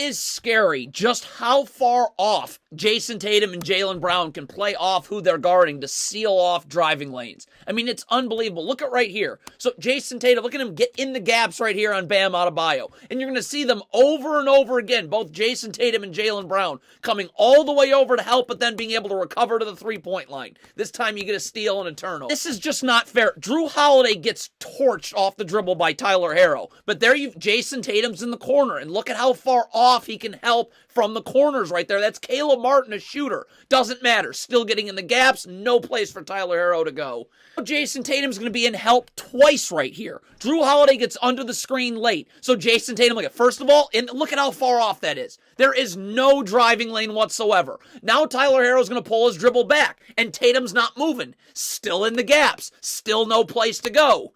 is scary just how far off Jayson Tatum and Jaylen Brown can play off who they're guarding to seal off driving lanes. I mean, it's unbelievable. Look at right here. So Jayson Tatum, look at him get in the gaps right here on Bam Adebayo. And you're going to see them over and over again, both Jayson Tatum and Jaylen Brown coming all the way over to help, but then being able to recover to the three-point line. This time you get a steal and a turnover. This is just not fair. Drew Holiday gets torched off the dribble by Tyler Herro. But there Jayson Tatum's in the corner, and look at how far off he can help from the corners right there. That's Caleb Martin, a shooter. Doesn't matter. Still getting in the gaps. No place for Tyler Herro to go. Jayson Tatum's going to be in help twice right here. Drew Holiday gets under the screen late. So Jayson Tatum, look at, first of all, and look at how far off that is. There is no driving lane whatsoever. Now Tyler Herro's going to pull his dribble back, and Tatum's not moving. Still in the gaps. Still no place to go.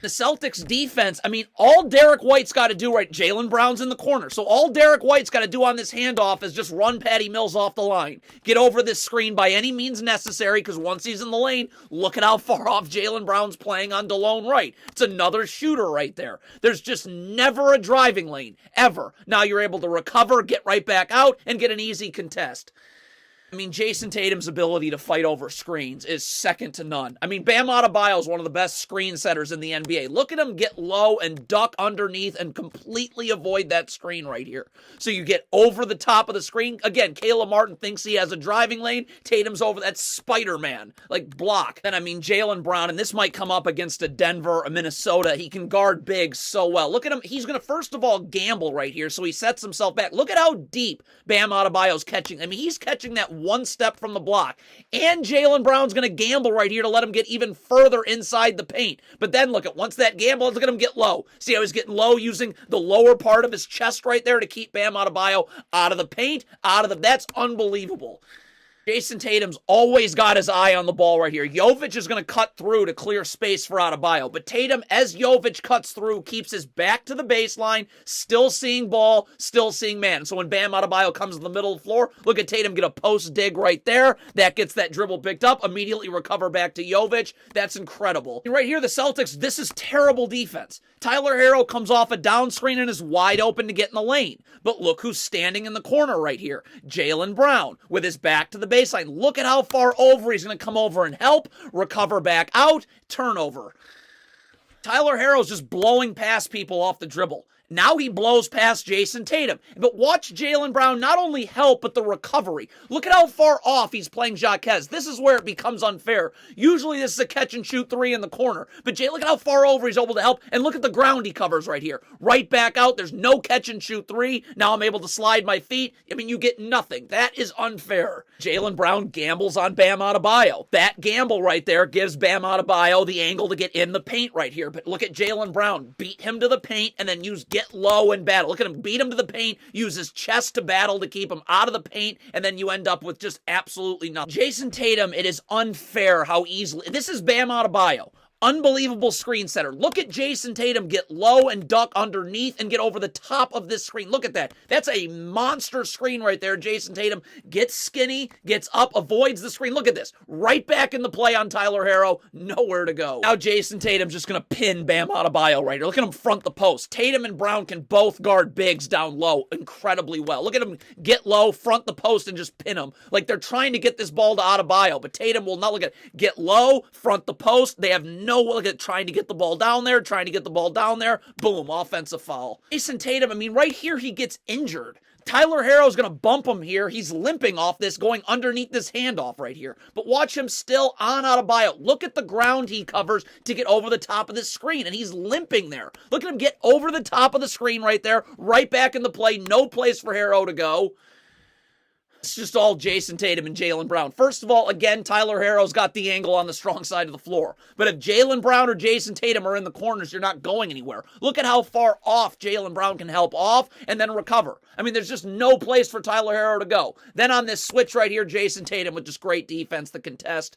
The Celtics defense, I mean, all Derek White's got to do, right, Jaylen Brown's in the corner. So all Derek White's got to do on this handoff is just run Patty Mills off the line. Get over this screen by any means necessary, because once he's in the lane, look at how far off Jaylen Brown's playing on DeLone Wright. It's another shooter right there. There's just never a driving lane, ever. Now you're able to recover, get right back out, and get an easy contest. I mean, Jayson Tatum's ability to fight over screens is second to none. I mean, Bam Adebayo is one of the best screen setters in the NBA. Look at him get low and duck underneath and completely avoid that screen right here. So you get over the top of the screen. Again, Caleb Martin thinks he has a driving lane. Tatum's over that Spider-Man, like block. Then, I mean, Jaylen Brown, and this might come up against a Denver, a Minnesota. He can guard big so well. Look at him. He's going to, first of all, gamble right here, so he sets himself back. Look at how deep Bam Adebayo's catching. I mean, he's catching that one step from the block. And Jaylen Brown's going to gamble right here to let him get even further inside the paint. But then look at, once that gamble, look at him get low. See how he's getting low using the lower part of his chest right there to keep Bam Adebayo out of the paint, that's unbelievable. Jayson Tatum's always got his eye on the ball right here. Jovic is going to cut through to clear space for Adebayo. But Tatum, as Jovic cuts through, keeps his back to the baseline, still seeing ball, still seeing man. So when Bam Adebayo comes to the middle of the floor, look at Tatum get a post dig right there. That gets that dribble picked up, immediately recover back to Jovic. That's incredible. And right here, the Celtics, this is terrible defense. Tyler Herro comes off a down screen and is wide open to get in the lane. But look who's standing in the corner right here. Jaylen Brown with his back to the baseline. Look at how far over he's going to come over and help, recover back out, turnover. Tyler Herro's just blowing past people off the dribble. Now he blows past Jayson Tatum. But watch Jaylen Brown not only help, but the recovery. Look at how far off he's playing Jaquez. This is where it becomes unfair. Usually this is a catch and shoot three in the corner. But Jay, look at how far over he's able to help. And look at the ground he covers right here. Right back out. There's no catch and shoot three. Now I'm able to slide my feet. I mean, you get nothing. That is unfair. Jaylen Brown gambles on Bam Adebayo. That gamble right there gives Bam Adebayo the angle to get in the paint right here. But look at Jaylen Brown. Beat him to the paint and then get low and battle. Look at him beat him to the paint, use his chest to battle to keep him out of the paint, and then you end up with just absolutely nothing. Jayson Tatum, it is unfair how easily, this is Bam Adebayo. Unbelievable screen setter. Look at Jayson Tatum get low and duck underneath and get over the top of this screen. Look at that. That's a monster screen right there. Jayson Tatum gets skinny, gets up, avoids the screen. Look at this. Right back in the play on Tyler Herro. Nowhere to go. Now Jayson Tatum's just going to pin Bam Adebayo right here. Look at him front the post. Tatum and Brown can both guard bigs down low incredibly well. Look at him get low, front the post, and just pin him. Like they're trying to get this ball to Adebayo, but Tatum will not. Look at get low, front the post. They have no look at trying to get the ball down there, boom, offensive foul. Jayson Tatum, I mean, right here he gets injured. Tyler Herro's going to bump him here. He's limping off this, going underneath this handoff right here. But watch him still on Adebayo. Look at the ground he covers to get over the top of this screen, and he's limping there. Look at him get over the top of the screen right there, right back in the play, no place for Herro to go. It's just all Jayson Tatum and Jaylen Brown. First of all, again, Tyler Herro's got the angle on the strong side of the floor. But if Jaylen Brown or Jayson Tatum are in the corners, you're not going anywhere. Look at how far off Jaylen Brown can help off and then recover. I mean, there's just no place for Tyler Herro to go. Then on this switch right here, Jayson Tatum with just great defense, the contest.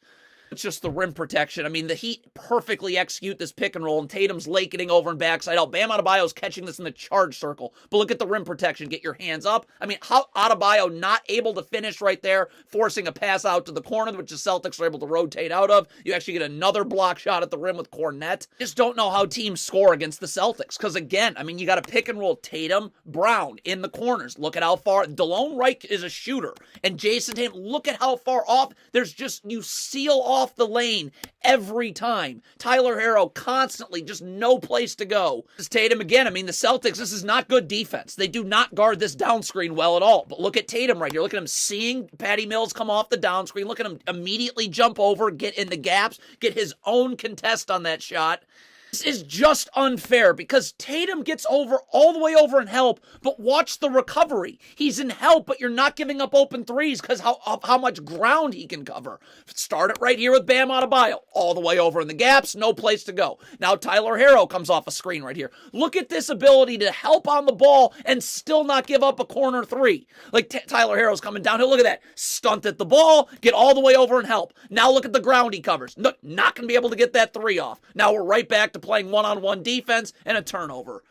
It's just the rim protection. I mean, the Heat perfectly execute this pick and roll, and Tatum's laketing over and backside out. Bam Adebayo's catching this in the charge circle. But look at the rim protection. Get your hands up. I mean, how Adebayo not able to finish right there, forcing a pass out to the corner, which the Celtics are able to rotate out of. You actually get another block shot at the rim with Cornette. Just don't know how teams score against the Celtics. Because again, I mean, you got to pick and roll Tatum, Brown in the corners. Look at how far. DeLone Wright is a shooter. And Jayson Tatum, look at how far off. There's just, you seal off the lane every time. Tyler Herro constantly, just no place to go. This Tatum again, I mean, the Celtics, this is not good defense. They do not guard this down screen well at all. But look at Tatum right here. Look at him seeing Patty Mills come off the down screen. Look at him immediately jump over, get in the gaps, get his own contest on that shot. This is just unfair because Tatum gets over all the way over in help, but watch the recovery. He's in help, but you're not giving up open threes because how much ground he can cover. Start it right here with Bam Adebayo. All the way over in the gaps, no place to go. Now Tyler Herro comes off a screen right here. Look at this ability to help on the ball and still not give up a corner three. Like Tyler Herro's coming downhill. Look at that. Stunt at the ball, get all the way over and help. Now look at the ground he covers. Not going to be able to get that three off. Now we're right back to playing one-on-one defense and a turnover.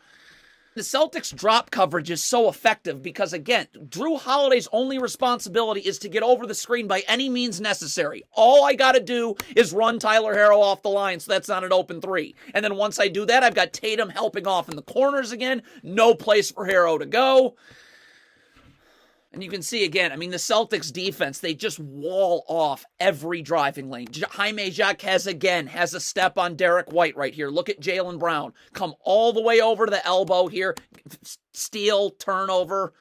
The Celtics drop coverage is so effective because, again, Drew Holiday's only responsibility is to get over the screen by any means necessary. All I got to do is run Tyler Herro off the line so that's not an open three. And then once I do that, I've got Tatum helping off in the corners again. No place for Herro to go. And you can see again, I mean, the Celtics defense, they just wall off every driving lane. Jaime Jaquez again has a step on Derek White right here. Look at Jaylen Brown. Come all the way over to the elbow here. Steal, turnover.